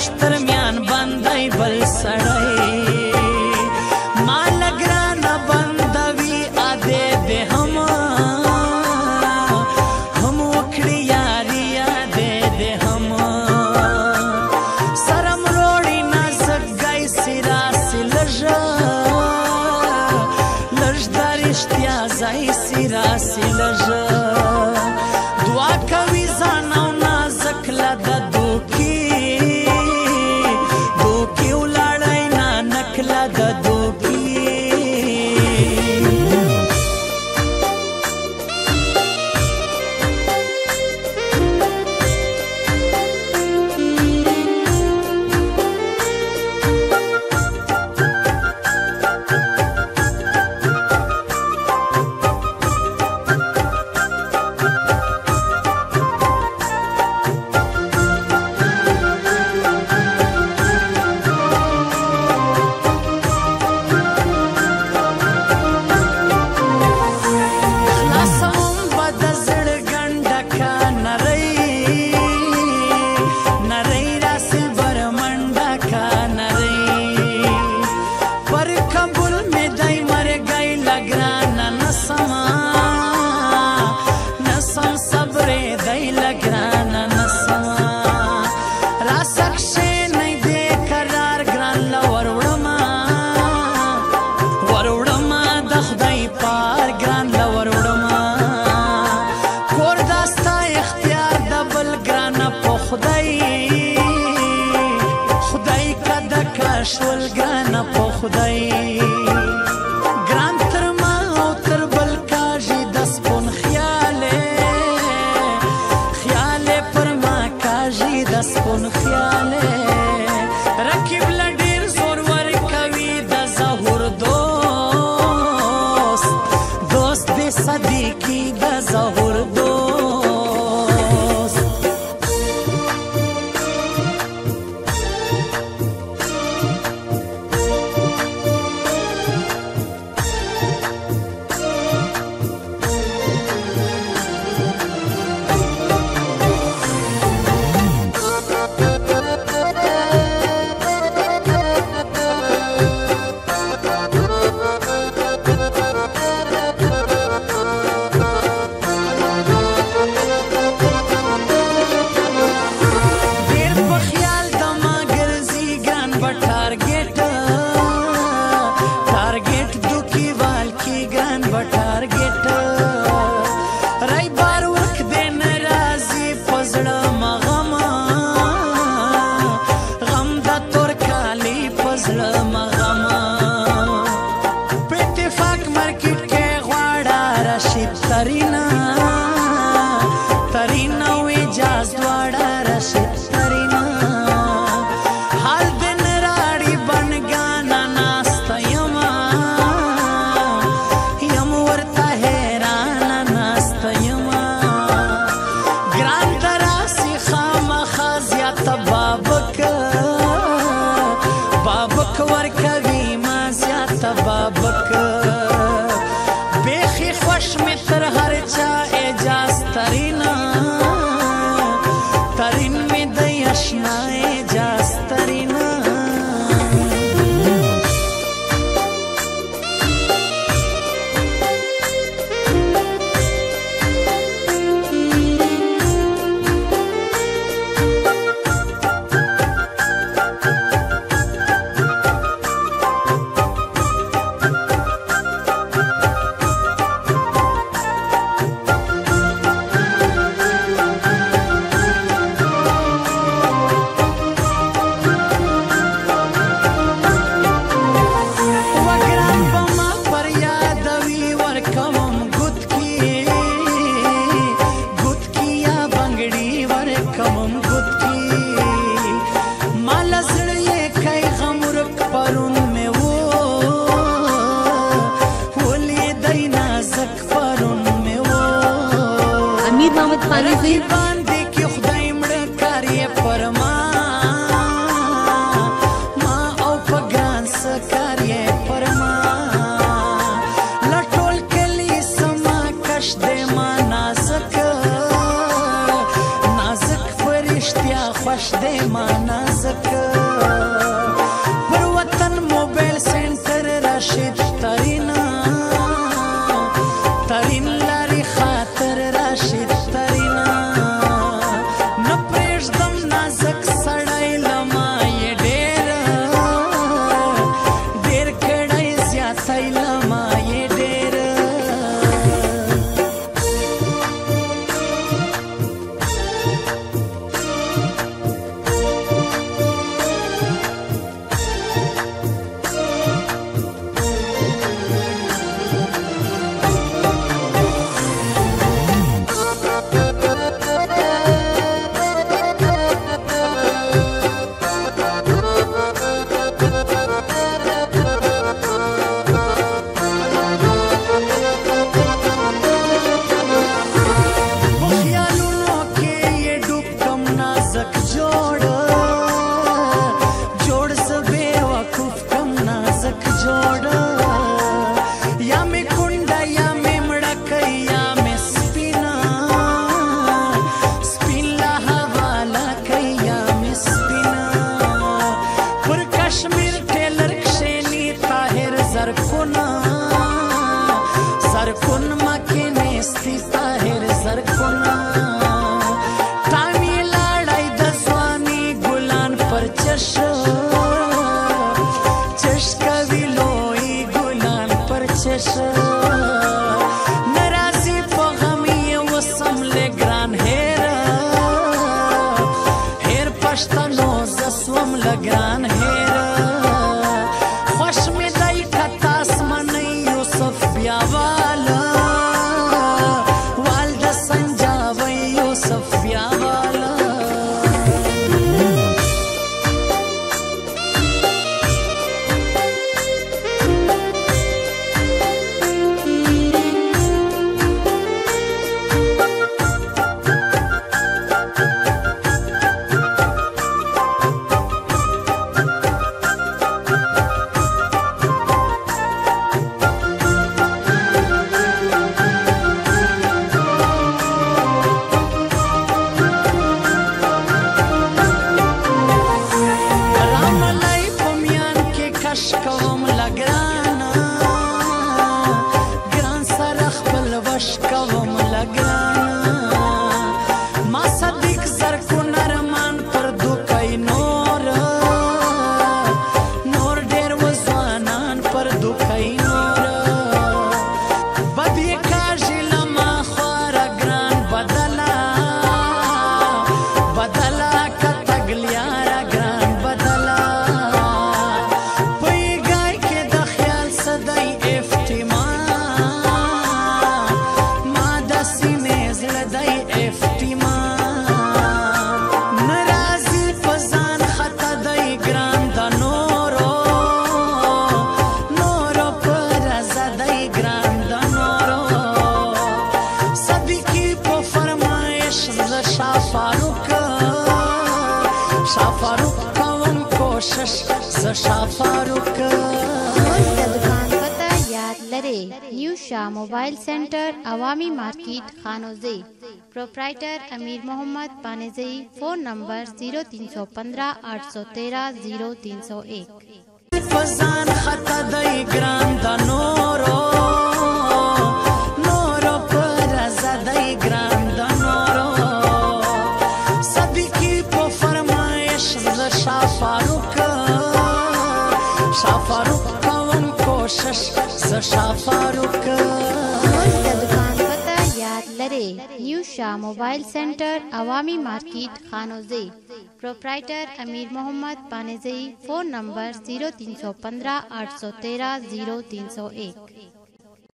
نشتر میان بندای بل سړی مال ګران بندوي اده به هم وکړي یاري اده به هم سرم روړي نازک گای سرا سلجا لږ د رښتیا ځای سرا سلجا دعا کوي ځان او نازک له د دوکي ولاړی نه نکله د دوکي شول ګرانه په خدای ګران تر ما او تر بل کاږي د سپون خیاله پر ما کاږي د سپون خیاله رقیب له ډېر زور ورکوي د ظهور دوست دې صدیقي د ظهور دوست خوش دې معنا زکه پر وطن موبایل سنټر راشد ترینا ترین لري خاطر راشد ترینا نه پرېږدم نازک سړی لما یې ډېر ډېر کړی زیاتی لما یې ډېر زرکون مکه نیستی طاهر زرکون تامی لاړی د ځواني ګلان پر چش چش کوي لوی ګلان پر چش ناراضي په غم یې وسم لګران هیر هیر پښتنو زه سوم لګران هیر خوش مې دی کتا اسمنۍ یوسف بیاواله والده سنجاوی یوسف بیاواله کوم لګرانا ګران سره خپل وش کوم لګرانا ما صدیق زرکو نرمان پر دوکای نور نور ډېر وځوانان پر دوکای نور بدې کاږي لما خواره ګران بدلا بدلا کتګلیاره ګران بدلا शाफारुक कवन कोशिश शाफारुक दुकान पता याद लरे न्यू शाह मोबाइल सेंटर अवामी मार्केट खानोजे प्रोप्राइटर अमीर मोहम्मद पानेजी फोन नंबर 0315 813 फजान खता दई ग्राम दा नोरो नोरो पर दई ग्राम दा नोरो सभी की पो फरमाइश शाफारुक शाफारुक कवन कोशिश शाफारुक दुकान पता याद लरे न्यू शाह मोबाइल सेंटर अवामी मार्केट खानोजे प्रोप्राइटर अमीर मोहम्मद पानेजी फोन नंबर 0315 813 0301